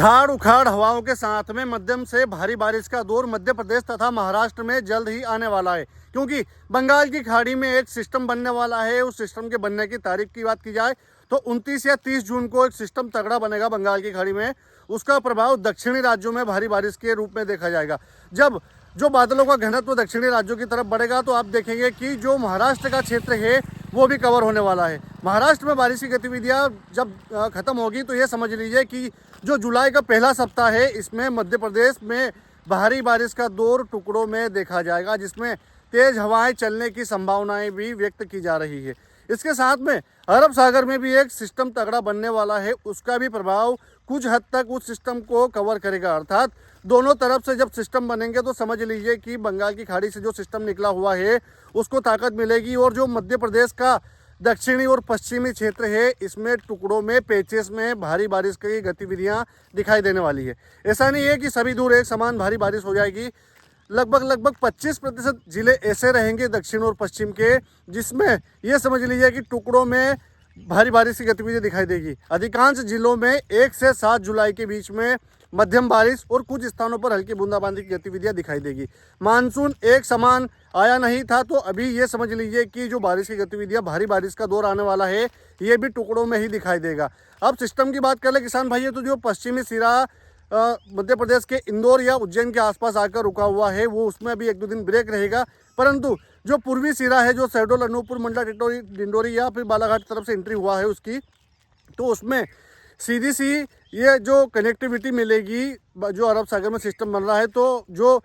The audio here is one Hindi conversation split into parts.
उखाड़ उखाड़ हवाओं के साथ में मध्यम से भारी बारिश का दौर मध्य प्रदेश तथा महाराष्ट्र में जल्द ही आने वाला है, क्योंकि बंगाल की खाड़ी में एक सिस्टम बनने वाला है। उस सिस्टम के बनने की तारीख की बात की जाए तो 29 या 30 जून को एक सिस्टम तगड़ा बनेगा बंगाल की खाड़ी में। उसका प्रभाव दक्षिणी राज्यों में भारी बारिश के रूप में देखा जाएगा। जब जो बादलों का घनत्व दक्षिणी राज्यों की तरफ बढ़ेगा तो आप देखेंगे कि जो महाराष्ट्र का क्षेत्र है वो भी कवर होने वाला है। महाराष्ट्र में बारिश की गतिविधियां जब खत्म होगी तो ये समझ लीजिए कि जो जुलाई का पहला सप्ताह है इसमें मध्य प्रदेश में भारी बारिश का दौर टुकड़ों में देखा जाएगा, जिसमें तेज हवाएं चलने की संभावनाएं भी व्यक्त की जा रही है। इसके साथ में अरब सागर में भी एक सिस्टम तगड़ा बनने वाला है, उसका भी प्रभाव कुछ हद तक उस सिस्टम को कवर करेगा। अर्थात दोनों तरफ से जब सिस्टम बनेंगे तो समझ लीजिए कि बंगाल की खाड़ी से जो सिस्टम निकला हुआ है उसको ताकत मिलेगी, और जो मध्य प्रदेश का दक्षिणी और पश्चिमी क्षेत्र है इसमें टुकड़ों में पेचेस में भारी बारिश की गतिविधियां दिखाई देने वाली है। ऐसा नहीं है कि सभी दूर एक समान भारी बारिश हो जाएगी। लगभग 25% जिले ऐसे रहेंगे दक्षिण और पश्चिम के, जिसमें यह समझ लीजिए कि टुकड़ों में भारी बारिश की गतिविधि दिखाई देगी। अधिकांश जिलों में 1 से 7 जुलाई के बीच में मध्यम बारिश और कुछ स्थानों पर हल्की बूंदाबांदी की गतिविधियां दिखाई देगी। मानसून एक समान आया नहीं था तो अभी ये समझ लीजिए कि जो बारिश की गतिविधियां, भारी बारिश का दौर आने वाला है, ये भी टुकड़ों में ही दिखाई देगा। अब सिस्टम की बात कर ले किसान भाइयों, तो जो पश्चिमी सिरा मध्य प्रदेश के इंदौर या उज्जैन के आसपास आकर रुका हुआ है वो उसमें अभी 1-2 दिन ब्रेक रहेगा, परंतु जो पूर्वी सिरा है जो शहडोल, अनूपपुर, मंडला, टिटोरी, डिंडोरी या फिर बालाघाट की तरफ से एंट्री हुआ है उसकी, तो उसमें सीधी सी ये जो कनेक्टिविटी मिलेगी। जो अरब सागर में सिस्टम बन रहा है तो जो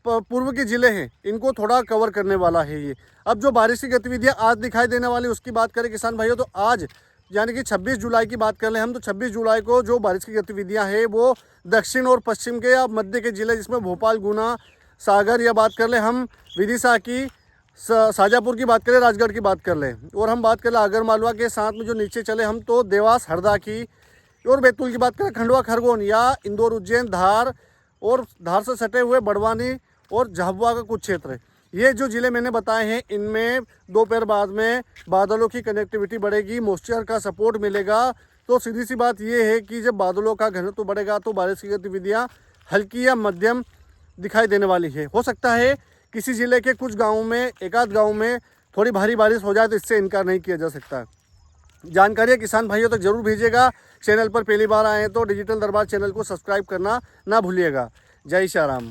पूर्व के ज़िले हैं इनको थोड़ा कवर करने वाला है ये। अब जो बारिश की गतिविधियां आज दिखाई देने वाली उसकी बात करें किसान भाइयों, तो आज यानी कि 26 जुलाई की बात कर लें हम, तो 26 जुलाई को जो बारिश की गतिविधियां हैं वो दक्षिण और पश्चिम के या मध्य के ज़िले, जिसमें भोपाल, गुना, सागर, या बात कर लें हम विदिशा की, शाजापुर की बात करें, राजगढ़ की बात कर लें, और हम बात कर लें आगर मालवा के साथ में जो नीचे चले हम तो देवास, हरदा की, और बैतूल की बात करें खंडवा, खरगोन या इंदौर, उज्जैन, धार, और धार से सटे हुए बड़वानी और झाबुआ का कुछ क्षेत्र। ये जो ज़िले मैंने बताए हैं इनमें दोपहर बाद में बादलों की कनेक्टिविटी बढ़ेगी, मॉइस्चर का सपोर्ट मिलेगा। तो सीधी सी बात ये है कि जब बादलों का घनत्व बढ़ेगा तो बारिश की गतिविधियाँ हल्की या मध्यम दिखाई देने वाली है। हो सकता है किसी ज़िले के कुछ गाँवों में, एकाध गाँव में थोड़ी भारी बारिश हो जाए, तो इससे इनकार नहीं किया जा सकता। जानकारी किसान भाइयों तक जरूर भेजिएगा। चैनल पर पहली बार आए तो डिजिटल दरबार चैनल को सब्सक्राइब करना ना भूलिएगा। जय श्री राम।